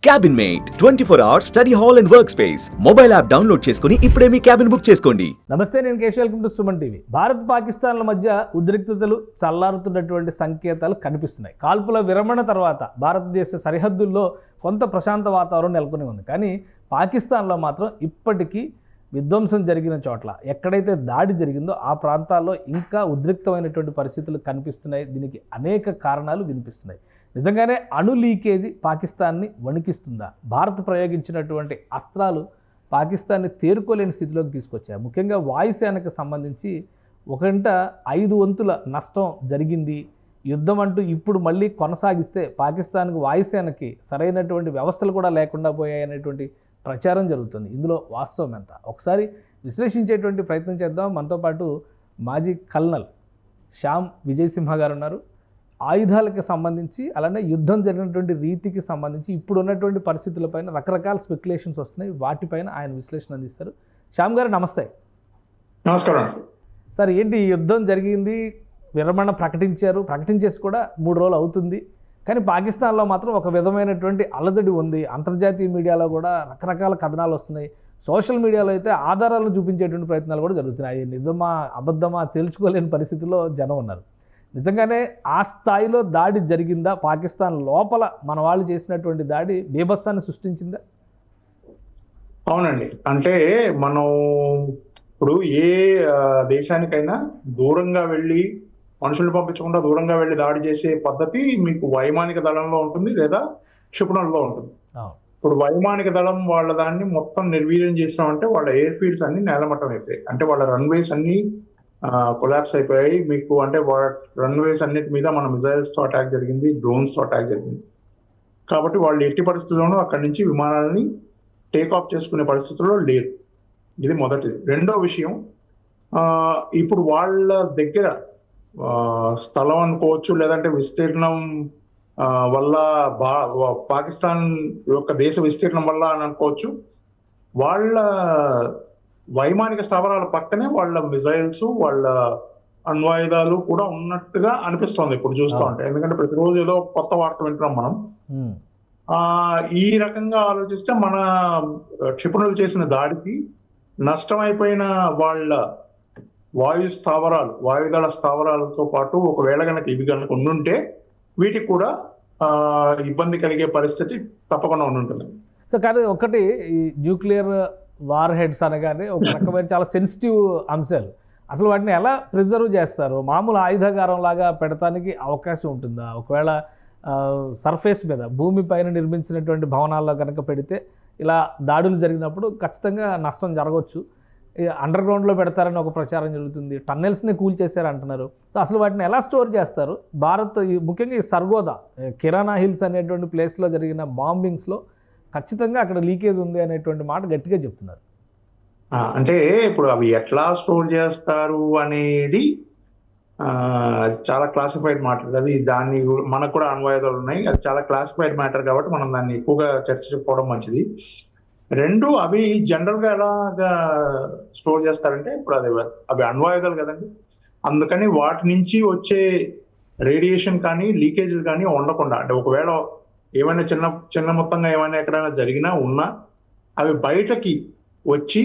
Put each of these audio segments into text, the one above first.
Cabin mate 24 hours study hall and work space mobile app download చేసుకుని ఇప్పుడే మీ cabin book చేసుకోండి. నమస్తే, నేను Keshav. Welcome to Suman TV. Bharat పాకిస్తాన్ల మధ్య ఉద్రిక్తతలు చల్లారుతున్నటువంటి సంకేతాలు కనిపిస్తున్నాయి. కాల్పుల విరమణ తర్వాత భారతదేశ సరిహద్దుల్లో కొంత ప్రశాంత వాతావరణం నెలకొని ఉంది. కానీ పాకిస్తాన్లో మాత్రం ఇప్పటికీ విధ్వంసం జరిగిన చోట్ల ఎక్కడైతే దాడి జరిగిందో ఆ ప్రాంతాల్లో ఇంకా ఉద్రిక్తమైనటువంటి పరిస్థితులు కనిపిస్తున్నాయి. దీనికి అనేక కారణాలు వినిపిస్తున్నాయి. నిజంగానే అణు లీకేజీ పాకిస్తాన్ని వణికిస్తుందా? భారత్ ప్రయోగించినటువంటి అస్త్రాలు పాకిస్తాన్ని తేరుకోలేని స్థితిలోకి తీసుకొచ్చాయి. ముఖ్యంగా వాయుసేనకు సంబంధించి 5 వంతుల నష్టం జరిగింది. యుద్ధం అంటూ ఇప్పుడు మళ్ళీ కొనసాగిస్తే పాకిస్తాన్కు వాయుసేనకి సరైనటువంటి వ్యవస్థలు కూడా లేకుండా పోయాయనేటువంటి ప్రచారం జరుగుతుంది. ఇందులో వాస్తవం ఎంత? ఒకసారి విశ్లేషించేటువంటి ప్రయత్నం చేద్దాం. మనతో పాటు మాజీ కల్నల్ శ్యామ్ విజయసింహ గారు ఉన్నారు. ఆయుధాలకు సంబంధించి అలానే యుద్ధం జరిగినటువంటి రీతికి సంబంధించి ఇప్పుడు ఉన్నటువంటి పరిస్థితులపైన రకరకాల స్పెక్యులేషన్స్ వస్తున్నాయి. వాటిపైన ఆయన విశ్లేషణ అందిస్తారు. శ్యామ్ గారు నమస్తే. నమస్కారం సార్, ఏంటి యుద్ధం జరిగింది, విరమణ ప్రకటించేసి కూడా 3 రోజులు అవుతుంది. కానీ పాకిస్తాన్లో మాత్రం ఒక విధమైనటువంటి అలజడి ఉంది. అంతర్జాతీయ మీడియాలో కూడా రకరకాల కథనాలు వస్తున్నాయి. సోషల్ మీడియాలో అయితే ఆధారాలను చూపించేటువంటి ప్రయత్నాలు కూడా జరుగుతున్నాయి. నిజమా అబద్ధమా తేల్చుకోలేని పరిస్థితిలో జనం ఉన్నారు. నిజంగానే ఆ స్థాయిలో దాడి జరిగిందా? పాకిస్తాన్ లోపల మన వాళ్ళు చేసినటువంటి దాడి బీభత్సాన్ని సృష్టించిందా? అవునండి. అంటే మనం ఇప్పుడు ఏ దేశానికైనా దూరంగా వెళ్ళి మనుషులు పంపించకుండా దూరంగా వెళ్ళి దాడి చేసే పద్ధతి మీకు వైమానిక దళంలో ఉంటుంది లేదా క్షిపణుల్లో ఉంటుంది. ఇప్పుడు వైమానిక దళం వాళ్ళ దాన్ని మొత్తం నిర్వీర్యం చేసామంటే వాళ్ళ ఎయిర్ ఫీల్డ్స్ అన్ని నేలమట్టం అయిపోయాయి. అంటే వాళ్ళ రన్వేస్ అన్ని కొలాప్స్ అయిపోయాయి. మీకు అంటే రన్వేస్ అన్నిటి మీద మన మిజైల్స్ తో అటాక్ జరిగింది, డ్రోన్స్ తో అటాక్ జరిగింది. కాబట్టి వాళ్ళు ఎట్టి పరిస్థితుల్లోనూ అక్కడి నుంచి విమానాలని టేక్ ఆఫ్ చేసుకునే పరిస్థితుల్లో లేరు. ఇది మొదటిది. రెండో విషయం, ఇప్పుడు వాళ్ళ దగ్గర స్థలం అనుకోవచ్చు, లేదంటే విస్తీర్ణం వల్ల పాకిస్తాన్ యొక్క దేశ విస్తీర్ణం వల్ల అని అనుకోవచ్చు, వాళ్ళ వైమానిక స్థావరాల పక్కనే వాళ్ళ మిజైల్స్, వాళ్ళ అణ్వాయుధాలు కూడా ఉన్నట్టుగా అనిపిస్తోంది ఇప్పుడు చూస్తూ ఉంటే. ఎందుకంటే ప్రతిరోజు ఏదో కొత్త వార్త వింటున్నాం మనం. ఈ రకంగా ఆలోచిస్తే మన క్షిపణులు చేసిన దాడికి నష్టమైపోయిన వాళ్ళ వాయుదళ స్థావరాలతో పాటు ఒకవేళ కనుక ఇవి కనుక ఉండుంటే వీటికి కూడా ఇబ్బంది కలిగే పరిస్థితి తప్పకుండా ఉండుంటుంది. సో కానీ ఒకటి, ఈ న్యూక్లియర్ వార్ హెడ్స్ అనగానే ఒక రకమైన చాలా సెన్సిటివ్ అంశాలు. అసలు వాటిని ఎలా ప్రిజర్వ్ చేస్తారు? మామూలు ఆయుధాగారం లాగా పెడతానికి అవకాశం ఉంటుందా? ఒకవేళ సర్ఫేస్ మీద భూమి పైన నిర్మించినటువంటి భవనాల్లో కనుక పెడితే ఇలా దాడులు జరిగినప్పుడు ఖచ్చితంగా నష్టం జరగవచ్చు. అండర్ గ్రౌండ్లో పెడతారని ఒక ప్రచారం జరుగుతుంది. టన్నెల్స్ని కూల్చేశారు అంటున్నారు. సో అసలు వాటిని ఎలా స్టోర్ చేస్తారు? భారత్ ముఖ్యంగా ఈ సర్గోదా, కిరాణా హిల్స్ అనేటువంటి ప్లేస్లో జరిగిన బాంబింగ్స్లో ఖచ్చితంగా అక్కడ లీకేజ్ ఉంది అనేటువంటి మాట గట్టిగా చెప్తున్నారు. అంటే ఇప్పుడు అవి ఎట్లా స్టోర్ చేస్తారు అనేది చాలా క్లాసిఫైడ్ మ్యాటర్. అది దాన్ని మనకు కూడా అణ్వాయుధాలు ఉన్నాయి. అది చాలా క్లాసిఫైడ్ మ్యాటర్ కాబట్టి మనం దాన్ని ఎక్కువగా చర్చించుకోవడం మంచిది. రెండు, అవి జనరల్ గా ఎలాగా స్టోర్ చేస్తారంటే ఇప్పుడు అవి అణ్వాయుధాలు కదండి. అందుకని వాటి నుంచి వచ్చే రేడియేషన్ కానీ లీకేజీలు కానీ ఉండకుండా, అంటే ఒకవేళ ఏమైనా చిన్న మొత్తంగా ఏమైనా ఎక్కడైనా జరిగినా ఉన్నా అవి బయటకి వచ్చి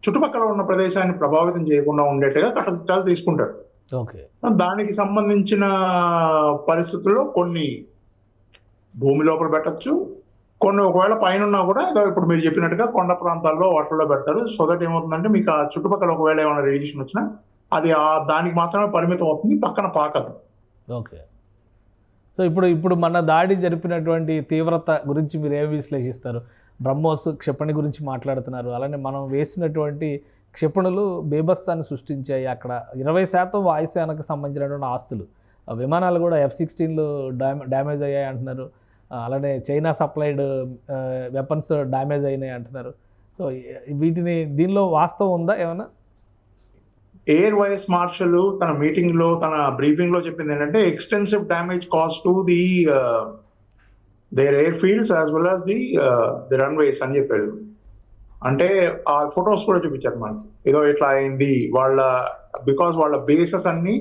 చుట్టుపక్కల ఉన్న ప్రదేశాన్ని ప్రభావితం చేయకుండా ఉండేట్టుగా కట్టదిట్టాలు తీసుకుంటారు. దానికి సంబంధించిన పరిస్థితుల్లో కొన్ని భూమి లోపల పెట్టచ్చు, కొన్ని ఒకవేళ పైన ఉన్నా కూడా ఇప్పుడు మీరు చెప్పినట్టుగా కొండ ప్రాంతాల్లో వాటిల్లో పెడతారు. సో దట్ ఏమవుతుందంటే మీకు ఆ చుట్టుపక్కల ఒకవేళ ఏమైనా రేడియేషన్ వచ్చినా అది దానికి మాత్రమే పరిమితం అవుతుంది, పక్కన పాకదు. ఓకే. సో ఇప్పుడు మన దాడి జరిపినటువంటి తీవ్రత గురించి మీరు ఏమి విశ్లేషిస్తారు? బ్రహ్మోస్ క్షిపణి గురించి మాట్లాడుతున్నారు. అలానే మనం వేసినటువంటి క్షిపణులు బీభత్సాన్ని సృష్టించాయి. అక్కడ 20% వాయుసేనకు సంబంధించినటువంటి ఆస్తులు, విమానాలు కూడా F-16లు డ్యామేజ్ అయ్యాయి అంటున్నారు. అలానే చైనా సప్లైడ్ వెపన్స్ డ్యామేజ్ అయినాయి అంటున్నారు. సో దీనిలో వాస్తవం ఉందా ఏమైనా? ఎయిర్ వైస్ మార్షల్ తన మీటింగ్ లో, తన బ్రీఫింగ్ లో చెప్పింది ఏంటంటే extensive damage cause to their air fields as well as the runways అని చెప్పారు. అంటే ఆ ఫొటోస్ కూడా చూపించారు మనకి. ఏదో ఇట్లా అయింది బికాస్ వాళ్ళ బేసెస్ అన్ని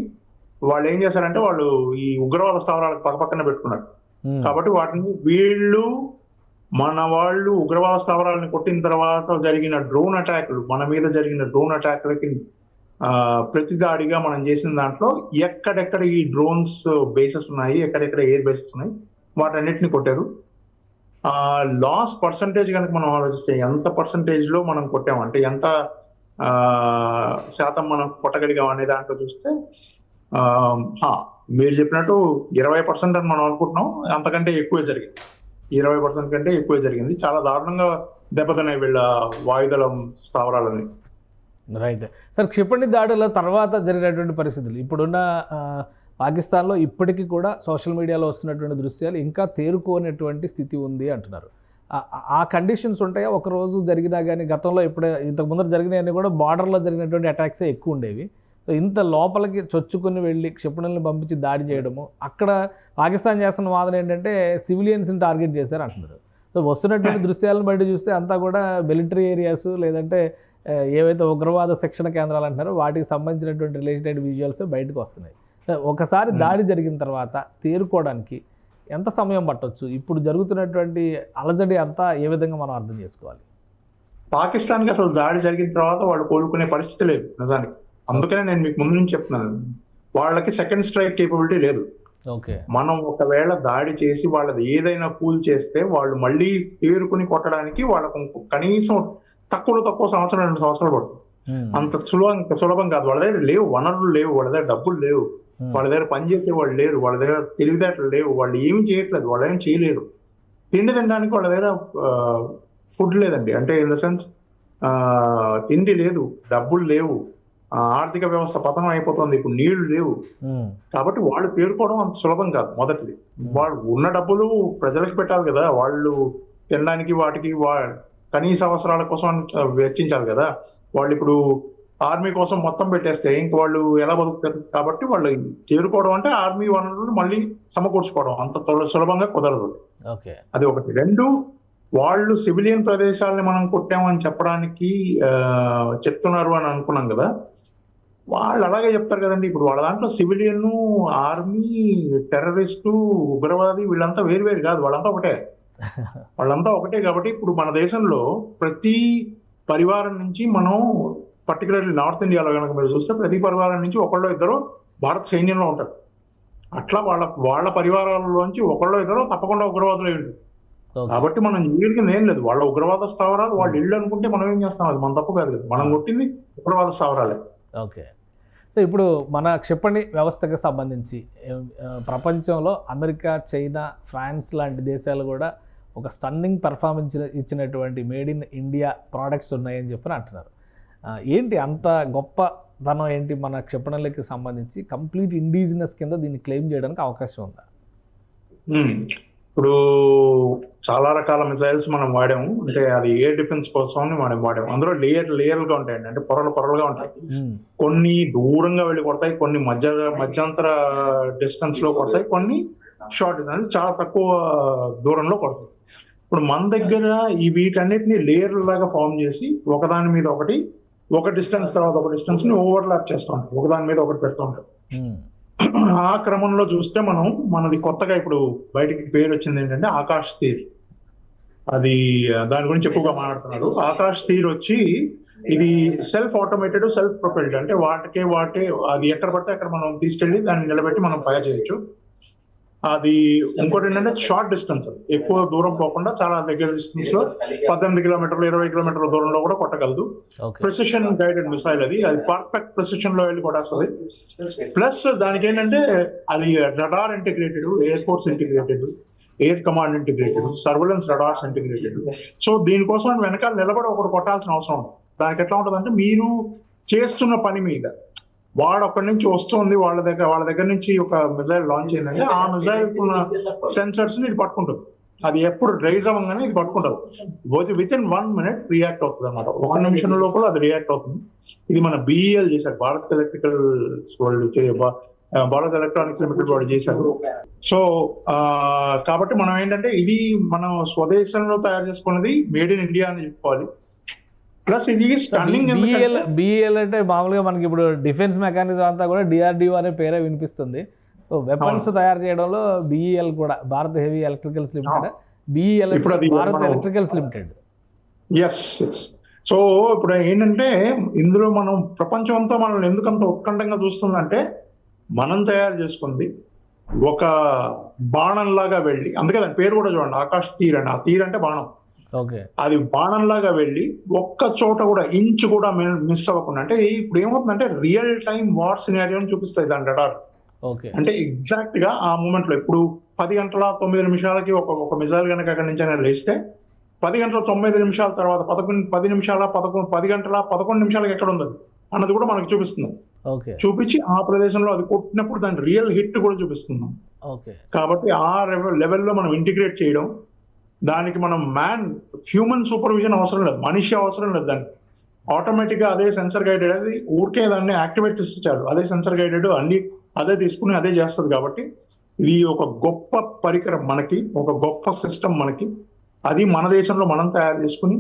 వాళ్ళు ఏం చేశారంటే వాళ్ళు ఈ ఉగ్రవాద స్థావరాలకు పక్కన పెట్టుకున్నారు. కాబట్టి వాటిని వీళ్ళు మన వాళ్ళు ఉగ్రవాద స్థావరాలను కొట్టిన తర్వాత జరిగిన డ్రోన్ అటాక్లు, మన మీద జరిగిన డ్రోన్ అటాక్లకి ప్రతిదాడిగా మనం చేసిన దాంట్లో ఎక్కడెక్కడ ఈ డ్రోన్స్ బేసెస్ ఉన్నాయి, ఎక్కడెక్కడ ఎయిర్ బేసెస్ ఉన్నాయి, వాటన్నిటిని కొట్టారు. లాస్ పర్సంటేజ్ కనుక మనం ఆలోచిస్తే ఎంత పర్సంటేజ్ లో మనం కొట్టామంటే ఎంత శాతం మనం కొట్టగలిగాం అనే దాంట్లో చూస్తే మీరు చెప్పినట్టు 20% అని మనం అనుకుంటున్నాం, అంతకంటే ఎక్కువే జరిగింది. 20% కంటే ఎక్కువే జరిగింది. చాలా దారుణంగా దెబ్బతిన్నాయి వీళ్ళ వాయుదళం స్థావరాలని. రైట్ సార్, క్షిపణి దాడుల తర్వాత జరిగినటువంటి పరిస్థితులు ఇప్పుడున్న పాకిస్తాన్లో ఇప్పటికీ కూడా సోషల్ మీడియాలో వస్తున్నటువంటి దృశ్యాలు ఇంకా తేరుకోనటువంటి స్థితి ఉంది అంటున్నారు. ఆ కండిషన్స్ ఉంటాయా? ఒకరోజు జరిగినా కానీ గతంలో ఇంతకు ముందర జరిగినవన్నీ కూడా బార్డర్లో జరిగినటువంటి అటాక్సే ఎక్కువ ఉండేవి. సో ఇంత లోపలికి చొచ్చుకుని వెళ్ళి క్షిపణులను పంపించి దాడి చేయడము, అక్కడ పాకిస్తాన్ చేస్తున్న వాదన ఏంటంటే సివిలియన్స్ని టార్గెట్ చేశారు అంటున్నారు. సో వస్తున్నటువంటి దృశ్యాలను బట్టి చూస్తే అంతా కూడా మిలిటరీ ఏరియాస్ లేదంటే ఏవైతే ఉగ్రవాద శిక్షణ కేంద్రాలు అంటున్నారో వాటికి సంబంధించినటువంటి రిలేటెడ్ విజువల్స్ బయటకు వస్తున్నాయి. ఒకసారి దాడి జరిగిన తర్వాత తేరుకోవడానికి ఎంత సమయం పట్టొచ్చు? ఇప్పుడు జరుగుతున్నటువంటి అలజడి అంతా ఏ విధంగా మనం అర్థం చేసుకోవాలి? పాకిస్తాన్కి అసలు దాడి జరిగిన తర్వాత వాళ్ళు కోలుకునే పరిస్థితి లేదు నిజానికి. అందుకనే నేను మీకు ముందు నుంచి చెప్తున్నాను, వాళ్ళకి సెకండ్ స్ట్రైక్ కేపబిలిటీ లేదు. ఓకే, మనం ఒకవేళ దాడి చేసి వాళ్ళది ఏదైనా కూల్ చేస్తే వాళ్ళు మళ్ళీ తేరుకుని కొట్టడానికి వాళ్ళకు కనీసం తక్కువ సంవత్సరం 2 సంవత్సరాలు పడుతుంది. అంత సులభం కాదు. వాళ్ళ దగ్గర లేవు వనరులు, లేవు వాళ్ళ దగ్గర డబ్బులు, లేవు వాళ్ళ దగ్గర పనిచేసే వాళ్ళు లేరు, వాళ్ళ దగ్గర తెలివితేటలు లేవు, వాళ్ళు ఏమి చేయట్లేదు, వాళ్ళు ఏమి చేయలేరు. తిండి తినడానికి వాళ్ళ దగ్గర ఫుడ్ లేదండి, అంటే ఇన్ ద సెన్స్ తిండి లేదు, డబ్బులు లేవు, ఆర్థిక వ్యవస్థ పతనం అయిపోతుంది, ఇప్పుడు నీళ్లు లేవు. కాబట్టి వాళ్ళు పేరుకోవడం అంత సులభం కాదు. మొదటిది, వాళ్ళు ఉన్న డబ్బులు ప్రజలకు పెట్టాలి కదా, వాళ్ళు తినడానికి వాటికి కనీస అవసరాల కోసం వెచ్చించాలి కదా. వాళ్ళు ఇప్పుడు ఆర్మీ కోసం మొత్తం పెట్టేస్తే ఇంక వాళ్ళు ఎలా బతుకుతారు? కాబట్టి వాళ్ళు చేరుకోవడం అంటే ఆర్మీ వనరులను మళ్ళీ సమకూర్చుకోవడం అంత సులభంగా కుదరదు. అది ఒకటి. 2, వాళ్ళు సివిలియన్ ప్రదేశాలని మనం కొట్టామని చెప్పడానికి చెప్తున్నారు అని అనుకున్నాం కదా, వాళ్ళు అలాగే చెప్తారు కదండి. ఇప్పుడు వాళ్ళ దాంట్లో సివిలియన్, ఆర్మీ, టెర్రరిస్టు, ఉగ్రవాది వీళ్ళంతా వేరు కాదు, వాళ్ళంతా ఒకటే. కాబట్టి ఇప్పుడు మన దేశంలో ప్రతి పరివారం నుంచి మనం, పర్టికులర్లీ నార్త్ ఇండియాలో కనుక మీరు చూస్తే ప్రతి పరివారం నుంచి ఒకళ్ళో ఇద్దరు భారత సైన్యంలో ఉంటారు. అట్లా వాళ్ళ పరివారాలలోంచి ఒకళ్ళో ఇద్దరు తప్పకుండా ఉగ్రవాదులు ఉంటారు. కాబట్టి మనం వీళ్ళకి ఏం లేదు, వాళ్ళ ఉగ్రవాద స్థావరాలు వాళ్ళ ఇళ్ళు అనుకుంటే మనం ఏం చేస్తాం, అది మన తప్పు కాదు కదా, మనం కొట్టింది ఉగ్రవాద స్థావరాలే. ఓకే, సో ఇప్పుడు మన క్షిపణి వ్యవస్థకు సంబంధించి ప్రపంచంలో అమెరికా, చైనా, ఫ్రాన్స్ లాంటి దేశాలు కూడా ఒక స్టన్నింగ్ పర్ఫార్మెన్స్ ఇచ్చినటువంటి మేడ్ ఇన్ ఇండియా ప్రోడక్ట్స్ ఉన్నాయని చెప్పి అంటున్నారు. ఏంటి అంత గొప్పతనం ఏంటి మన క్షిపణులకి సంబంధించి? కంప్లీట్ ఇండిజినస్ కింద దీన్ని క్లెయిమ్ చేయడానికి అవకాశం ఉందా? ఇప్పుడు చాలా రకాల మిసైల్స్ మనం వాడాము, అంటే అది ఎయిర్ డిఫెన్స్ కోసం మనం వాడాము. అందులో లేయర్లుగా ఉంటాయండి, అంటే పొరలుగా ఉంటాయి. కొన్ని దూరంగా వెళ్ళి కొడతాయి, కొన్ని మధ్యంతర డిస్టెన్స్ లో కొడతాయి, కొన్ని షార్ట్ డిస్టెన్స్ చాలా తక్కువ దూరంలో కొడతాయి. ఇప్పుడు మన దగ్గర ఈ వీటన్నిటిని లేయర్ లాగా ఫామ్ చేసి ఒకదాని మీద ఒకటి, ఒక డిస్టెన్స్ తర్వాత ఒక డిస్టెన్స్ ని ఓవర్లాప్ చేస్తూ ఉంటాం, ఒకదాని మీద ఒకటి పెడుతూ ఉంటాం. ఆ క్రమంలో చూస్తే మనది కొత్తగా ఇప్పుడు బయటికి పేరు వచ్చింది ఏంటంటే ఆకాష్ తీర్. అది దాని గురించి ఎక్కువగా మాట్లాడుతున్నారు. ఆకాష్ తీర్ వచ్చి ఇది సెల్ఫ్ ఆటోమేటెడ్, సెల్ఫ్ ప్రొపెల్డ్, అంటే వాటే అది ఎక్కడ పడితే అక్కడ మనం తీసుకెళ్లి దాన్ని నిలబెట్టి మనం ఫైర్ చేయొచ్చు. అది ఇంకోటి ఏంటంటే షార్ట్ డిస్టెన్స్, ఎక్కువ దూరం పోకుండా చాలా దగ్గర డిస్టెన్స్ లో 18 కిలోమీటర్లు 20 కిలోమీటర్ల దూరంలో కూడా కొట్టగలదు. ప్రెసిషన్ గైడెడ్ మిసైల్, అది పర్ఫెక్ట్ ప్రెసిషన్ లో వెళ్ళి కొట్టేస్తుంది. ప్లస్ దానికి ఏంటంటే అది radar integrated, air force integrated, air command integrated, surveillance రడార్స్ integrated. So దీనికోసం వెనకాల నిలబడి ఒకటి కొట్టాల్సిన అవసరం ఉంది. దానికి ఎట్లా ఉంటుందంటే, మీరు చేస్తున్న పని మీద వాడు అక్కడి నుంచి వస్తుంది, వాళ్ళ దగ్గర నుంచి ఒక మిసైల్ లాంచ్ అయిందంటే ఆ మిసైల్ సెన్సర్స్ ని ఇది పట్టుకుంటుంది. అది ఎప్పుడు రైజ్ అవ్వగానే ఇది పట్టుకుంటుంది. విత్ ఇన్ 1 minute రియాక్ట్ అవుతుంది అన్నమాట. 1 నిమిషం లోపల అది రియాక్ట్ అవుతుంది. ఇది మన BEL చేశారు, భారత్ ఎలక్ట్రానిక్స్ లిమిటెడ్ వాళ్ళు చేశారు. సో కాబట్టి మనం ఏంటంటే ఇది మనం స్వదేశంలో తయారు చేసుకున్నది, మేడ్ ఇన్ ఇండియా అని చెప్పుకోవాలి. ప్లస్ ఇది స్టన్నింగ్. BEL అంటే మామూలుగా మనకి ఇప్పుడు డిఫెన్స్ మెకానిజం అంతా కూడా DRDO అనే పేరే వినిపిస్తుంది. సో వెపన్స్ తయారు చేయడంలో BEL కూడా, భారత్ హెవీ ఎలక్ట్రికల్స్ లిమిటెడ్ ఇప్పుడు అది భారత్ మనం- ఎలక్ట్రికల్స్ లిమిటెడ్. ఎస్. సో ఇప్పుడు ఏంటంటే ఇందులో మనం ప్రపంచం అంతా మనల్ని ఎందుకంత ఉత్కంఠంగా చూస్తుందంటే మనం తయారు చేసుకుంది ఒక బాణంలాగా వెళ్ళి, అందుకే దాని పేరు కూడా చూడండి, ఆకాశ్ తీర్ అని. ఆ తీర్ అంటే బాణం. ఓకే. అది బాణంలాగా వెళ్ళి ఒక్క చోట కూడా ఇంచు కూడా మిస్ అవ్వకుండా, అంటే ఇప్పుడు ఏమవుతుందంటే రియల్ టైం వార్ సినారియోని చూపిస్తాయి దాని రడార్. ఓకే. అంటే ఎగ్జాక్ట్ గా ఆ మూమెంట్ లో ఇప్పుడు 10 గంటల 9 నిమిషాలకి ఒక మిజైల్ కనుక అక్కడి నుంచి అయినా లేస్తే 10 గంటల 9 నిమిషాల తర్వాత 10 గంటల 11 నిమిషాలకి ఎక్కడ ఉంది అన్నది కూడా మనకు చూపిస్తుంది. ఓకే. చూపించి ఆ ప్రదేశంలో అది కొట్టినప్పుడు దాని రియల్ హిట్ కూడా చూపిస్తున్నాం. ఓకే. కాబట్టి ఆ లెవెల్లో మనం ఇంటిగ్రేట్ చేయడం, దానికి మనం హ్యూమన్ సూపర్విజన్ అవసరం లేదు, మనిషి అవసరం లేదు. దానికి ఆటోమేటిక్ గా అదే సెన్సర్ గైడెడ్, అది ఊరికే దాన్ని యాక్టివేట్ చేస్తే చాలు, అదే సెన్సర్ గైడెడ్ అన్ని అదే తీసుకుని అదే చేస్తుంది. కాబట్టి ఇది ఒక గొప్ప పరికరం మనకి, ఒక గొప్ప సిస్టమ్ మనకి. అది మన దేశంలో మనం తయారు చేసుకుని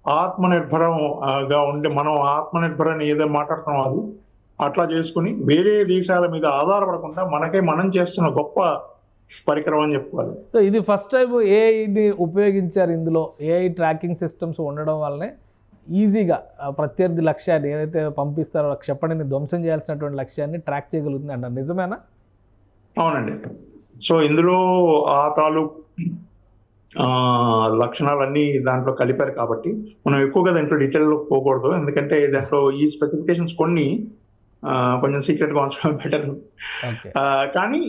ఆత్మనిర్భరంగా ఉండే, మనం ఆత్మనిర్భరని ఏదో మాట్లాడుతున్నాం అది అట్లా చేసుకుని వేరే దేశాల మీద ఆధారపడకుండా మనం చేస్తున్న గొప్ప పరికరం అని చెప్పుకోవాలి. సో ఇది ఫస్ట్ టైం ఏఐని ఉపయోగించారు. ఇందులో ఏఐ ట్రాకింగ్ సిస్టమ్స్ ఉండడం వల్లనే ఈజీగా ప్రత్యర్థి లక్ష్యాన్ని ఏదైతే పంపిస్తారో క్షిపణిని ధ్వంసం చేయాల్సినటువంటి లక్ష్యాన్ని ట్రాక్ చేయగలుగుతుంది అంటారు. నిజమేనా? అవునండి. సో ఇందులో ఆ తాలూకు లక్షణాలన్నీ దాంట్లో కలిపారు కాబట్టి మనం ఎక్కువగా దాంట్లో డీటెయిల్లో పోకూడదు, ఎందుకంటే దాంట్లో ఈ స్పెసిఫికేషన్స్ కొన్ని కొంచెం సీక్రెట్ గా ఉంచడం బెటర్. కానీ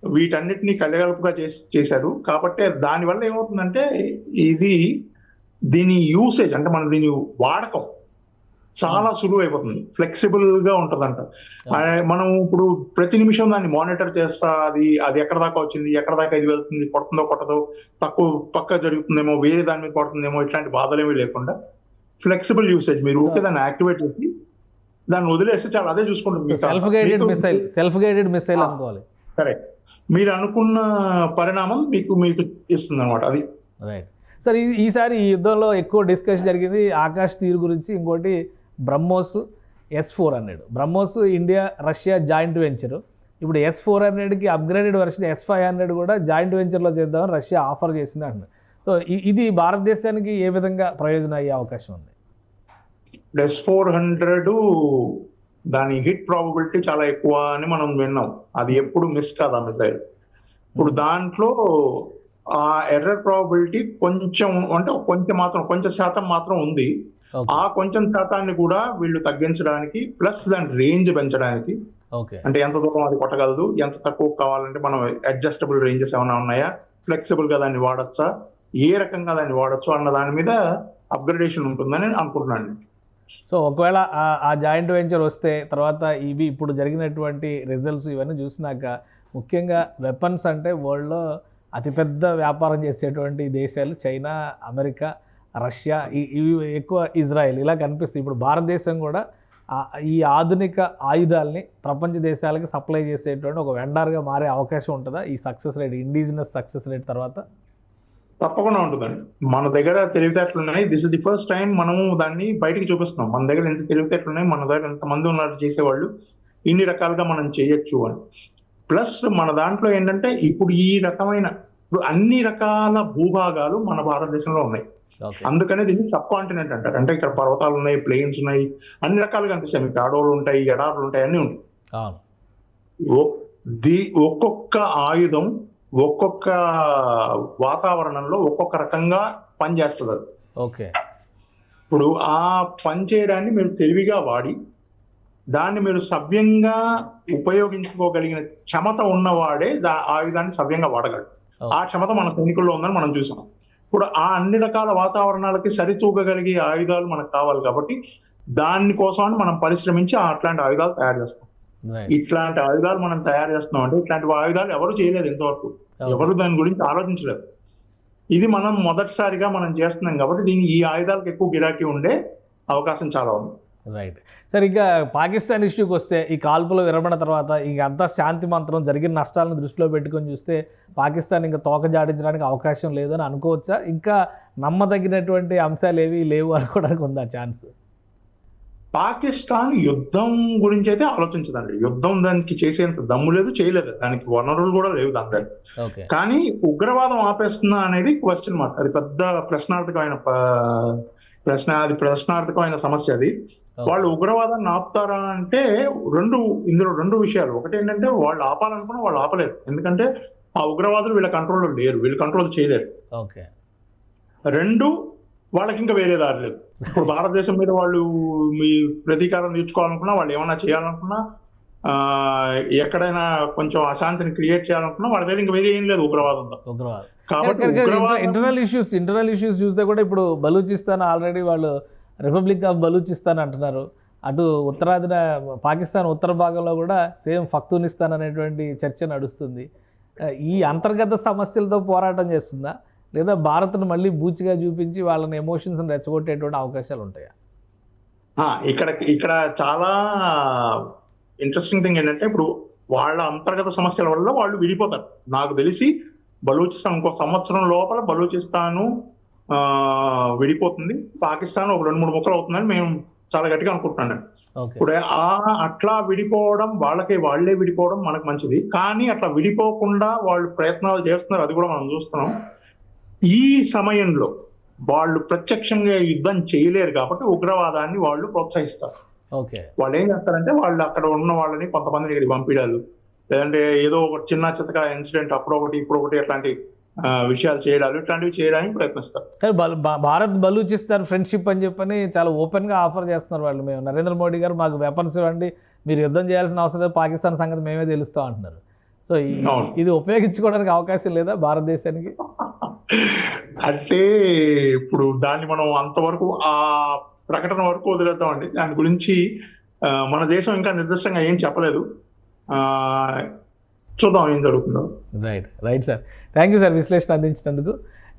వీటన్నిటిని కలగలుపుగా చేశారు కాబట్టి దానివల్ల ఏమవుతుందంటే దీని యూసేజ్ అంటే దీని వాడకం చాలా సులువు అయిపోతుంది, ఫ్లెక్సిబుల్ గా ఉంటుందంట. మనం ఇప్పుడు ప్రతి నిమిషం దాన్ని మానిటర్ చేస్తా అది ఎక్కడ దాకా వచ్చింది, ఎక్కడ దాకా ఇది వెళ్తుంది, కొడుతుందో కొట్టదో, తక్కువ పక్క జరుగుతుందేమో, వేరే దాని మీద పడుతుందేమో, ఇట్లాంటి బాధలేమీ లేకుండా ఫ్లెక్సిబుల్ యూసేజ్. మీరు ఊరికే దాన్ని యాక్టివేట్ చేసి దాన్ని వదిలేస్తే చాలా అదే చూసుకుంటుంది. సెల్ఫ్ గైడెడ్ మిసైల్ అనుకోవాలి. కరెక్ట్. మీరు అనుకున్న పరిణామం మీకు ఇస్తుంది అనమాట. అది రైట్. సార్, ఈసారి ఈ యుద్ధంలో ఎక్కువ డిస్కషన్ జరిగింది ఆకాశ్ తీర్ గురించి. ఇంకోటి BrahMos S-400. BrahMos India Russia joint venture. ఇప్పుడు S-400కి అప్గ్రేడెడ్ వర్షన్ S-500 కూడా జాయింట్ వెంచర్లో చేద్దామని రష్యా ఆఫర్ చేసింది అంటున్నారు. సో ఇది భారతదేశానికి ఏ విధంగా ప్రయోజనం అయ్యే అవకాశం ఉంది? S-400 దాని హిట్ ప్రాబబిలిటీ చాలా ఎక్కువ అని మనం విన్నాం. అది ఎప్పుడు మిస్ కాదు ఆ మిసైల్. ఇప్పుడు దాంట్లో ఆ ఎర్రర్ ప్రాబబిలిటీ కొంచెం శాతం మాత్రం ఉంది. ఆ కొంచెం శాతాన్ని కూడా వీళ్ళు తగ్గించడానికి, ప్లస్ దాని రేంజ్ పెంచడానికి, అంటే ఎంత దూరం అది కొట్టగలదు, ఎంత తక్కువ కావాలంటే మనం అడ్జస్టబుల్ రేంజెస్ ఏమైనా ఉన్నాయా, ఫ్లెక్సిబుల్ గా దాన్ని వాడచ్చా, ఏ రకంగా దాన్ని వాడచ్చు అన్న దాని మీద అప్గ్రేడేషన్ ఉంటుందని అనుకుంటున్నాను. సో ఒకవేళ ఆ జాయింట్ వెంచర్ వస్తే తర్వాత ఇవి ఇప్పుడు జరిగినటువంటి రిజల్ట్స్ ఇవన్నీ చూసినాక, ముఖ్యంగా వెపన్స్ అంటే వరల్డ్లో అతిపెద్ద వ్యాపారం చేసేటువంటి దేశాలు చైనా, అమెరికా, రష్యా, ఇవి ఎక్కువ, ఇజ్రాయెల్, ఇలా కనిపిస్తుంది. ఇప్పుడు భారతదేశం కూడా ఈ ఆధునిక ఆయుధాలని ప్రపంచ దేశాలకి సప్లై చేసేటువంటి ఒక వెండర్గా మారే అవకాశం ఉంటుందా ఈ success rate, indigenous success rate తర్వాత? తప్పకుండా ఉంటుందండి. మన దగ్గర తెలివితేటలు ఉన్నాయి. This is the first time మనము దాన్ని బయటికి చూపిస్తున్నాం. మన దగ్గర ఎంత తెలివితేటలు ఉన్నాయి, మన దగ్గర ఎంతమంది ఉన్నారు చేసేవాళ్ళు, ఇన్ని రకాలుగా మనం చేయొచ్చు అని. ప్లస్ మన దాంట్లో ఏంటంటే ఇప్పుడు అన్ని రకాల భూభాగాలు మన భారతదేశంలో ఉన్నాయి. అందుకనే దీన్ని సబ్ కాంటినెంట్ అంటారు. అంటే ఇక్కడ పర్వతాలు ఉన్నాయి, ప్లేన్స్ ఉన్నాయి, అన్ని రకాలుగా కనిపిస్తాయి. మీకు అడవులు ఉంటాయి, ఎడారులు ఉంటాయి, అన్ని ఉంటాయి. ఒక్కొక్క ఆయుధం ఒక్కొక్క వాతావరణంలో ఒక్కొక్క రకంగా పనిచేస్తుంది. ఓకే. ఇప్పుడు ఆ పని చేయడాన్ని మీరు తెలివిగా వాడి దాన్ని మీరు సవ్యంగా ఉపయోగించుకోగలిగిన క్షమత ఉన్నవాడే ఆయుధాన్ని సవ్యంగా వాడగలడు. ఆ క్షమత మన సైనికుల్లో ఉందని మనం చూసాం. ఇప్పుడు ఆ అన్ని రకాల వాతావరణాలకి సరితూగగలిగే ఆయుధాలు మనకు కావాలి కాబట్టి దానికోసం మనం పరిశ్రమించి అట్లాంటి ఆయుధాలు తయారు చేస్తాం. ఇట్లాంటి ఆయుధాలు మనం తయారు చేస్తున్నాం అంటే ఇట్లాంటి ఆయుధాలు ఎవరు చేయలేదు ఇంతవరకు, ఎవరు దాని గురించి ఆలోచించలేదు. ఇది మనం మొదటిసారిగా మనం చేస్తున్నాం కాబట్టి ఈ ఆయుధాలకు ఎక్కువ గిరాకీ ఉండే అవకాశం చాలా ఉంది. రైట్. సరే, ఇంకా పాకిస్తాన్ ఇష్యూకి వస్తే ఈ కాల్పుల విరమణ తర్వాత అంతా శాంతి మంత్రం, జరిగిన నష్టాలను దృష్టిలో పెట్టుకొని చూస్తే పాకిస్తాన్ ఇంకా తోక జాడించడానికి అవకాశం లేదని అనుకోవచ్చా? ఇంకా నమ్మదగినటువంటి అంశాలు ఏవి లేవు అనుకోవడానికి ఉందా ఛాన్స్? పాకిస్తాన్ యుద్ధం గురించి అయితే ఆలోచించదండి. యుద్ధం దానికి చేసేంత దమ్ము లేదు, చేయలేదు, దానికి వనరులు కూడా లేవు దాని దగ్గర. ఓకే. కానీ ఉగ్రవాదం ఆపేస్తుందా అనేది క్వశ్చన్ మార్క్. అది పెద్ద ప్రశ్నార్థకమైన ప్రశ్నార్థకమైన సమస్య అది. వాళ్ళు ఉగ్రవాదాన్ని ఆపుతారా అంటే ఇందులో రెండు విషయాలు. ఒకటి ఏంటంటే వాళ్ళు ఆపాలనుకున్నా వాళ్ళు ఆపలేరు, ఎందుకంటే ఆ ఉగ్రవాదులు వీళ్ళ కంట్రోల్లో లేరు, వీళ్ళు కంట్రోల్ చేయలేరు. ఓకే. రెండు, వాళ్ళకి ఇంకా వేరే దారి లేదు. ఇప్పుడు భారతదేశం మీద వాళ్ళు మీ ప్రతీకారం తీర్చుకోవాలనుకున్నా, వాళ్ళు ఏమన్నా చేయాలనుకున్నా, ఎక్కడైనా కొంచెం అశాంతిని క్రియేట్ చేయాలనుకున్నా వాళ్ళ దగ్గర ఇంకా వేరే ఏం లేదు ఉగ్రవాదంతో. కాబట్టి ఇంటర్నల్ ఇష్యూస్ చూస్తే కూడా ఇప్పుడు బలూచిస్తాన్ ఆల్రెడీ వాళ్ళు రిపబ్లిక్ ఆఫ్ బలూచిస్తాన్ అంటున్నారు. అటు ఉత్తరాదిన పాకిస్తాన్ ఉత్తర భాగంలో కూడా సేమ్ ఫఖ్తూనిస్తాన్ అనేటువంటి చర్చ నడుస్తుంది. ఈ అంతర్గత సమస్యలతో పోరాటం చేస్తుందా, లేదా భారత్ను మళ్ళీ బూచిగా చూపించి వాళ్ళని ఎమోషన్స్ని రెచ్చగొట్టేటువంటి అవకాశాలు ఉంటాయా? ఇక్కడ చాలా ఇంట్రెస్టింగ్ థింగ్ ఏంటంటే, ఇప్పుడు వాళ్ళ అంతర్గత సమస్యల వల్ల వాళ్ళు విడిపోతారు. నాకు తెలిసి బలూచిస్తాన్ ఇంకో సంవత్సరం లోపల బలూచిస్తాను విడిపోతుంది, పాకిస్తాన్ ఒక 2-3 ముక్కలు అవుతుందని మేము చాలా గట్టిగా అనుకుంటున్నాను. ఇప్పుడు అట్లా విడిపోవడం, వాళ్ళే విడిపోవడం మనకు మంచిది. కానీ అట్లా విడిపోకుండా వాళ్ళు ప్రయత్నాలు చేస్తున్నారు, అది కూడా మనం చూస్తున్నాం. ఈ సమయంలో వాళ్ళు ప్రత్యక్షంగా యుద్ధం చేయలేరు కాబట్టి ఉగ్రవాదాన్ని వాళ్ళు ప్రోత్సహిస్తారు. వాళ్ళు ఏం చేస్తారంటే, వాళ్ళు అక్కడ ఉన్న వాళ్ళని కొంతమందిని ఇక్కడికి పంపించాలి, లేదంటే ఏదో ఒక చిన్న చిత్తగా ఇన్సిడెంట్ అప్పుడొకటి ఇప్పుడొకటి అట్లాంటి విషయాలు చేయడాలు, ఇట్లాంటివి చేయడానికి ప్రయత్నిస్తారు. కానీ భారత్ బలూచిస్తాన్ ఫ్రెండ్షిప్ అని చెప్పని చాలా ఓపెన్గా ఆఫర్ చేస్తున్నారు వాళ్ళు. మేము నరేంద్ర మోడీ గారు మాకు వెపన్స్ ఇవ్వండి, మీరు యుద్ధం చేయాల్సిన అవసరం లేదు, పాకిస్తాన్ సంగతి మేమే తెలుస్తాం అంటున్నారు. సో ఇది ఉపయోగించుకోవడానికి అవకాశం లేదా భారతదేశానికి? అంటే ఇప్పుడు దాన్ని మనం అంతవరకు ఆ ప్రకటన వరకు వదిలేద్దామండి. దాని గురించి మన దేశం ఇంకా నిర్దిష్టంగా ఏం చెప్పలేదు, చూద్దాం ఏం జరుగుతుందో. Right sir, thank you sir విశ్లేషణ అందించినందుకు.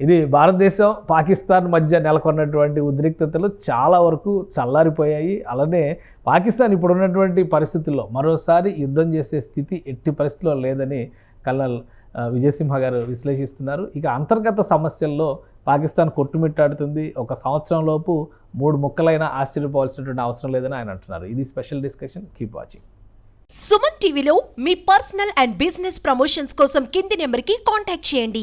ఇది భారతదేశం పాకిస్తాన్ మధ్య నెలకొన్నటువంటి ఉద్రిక్తతలు చాలా వరకు చల్లారిపోయాయి. అలానే పాకిస్తాన్ ఇప్పుడు ఉన్నటువంటి పరిస్థితుల్లో మరోసారి యుద్ధం చేసే స్థితి ఎట్టి పరిస్థితుల్లో లేదని కల్నల్ విజయసింహ గారు విశ్లేషిస్తున్నారు. ఇక అంతర్గత సమస్యల్లో పాకిస్తాన్ కొట్టుమిట్టాడుతుంది. ఒక సంవత్సరం లోపు 3 ముక్కలైనా ఆశ్చర్యపోవాల్సినటువంటి అవసరం లేదని ఆయన అంటున్నారు. ఇది special discussion. Keep watching. Suman టీవీలో మీ పర్సనల్ అండ్ బిజినెస్ ప్రమోషన్స్ కోసం కింది నెంబర్కి కాంటాక్ట్ చేయండి.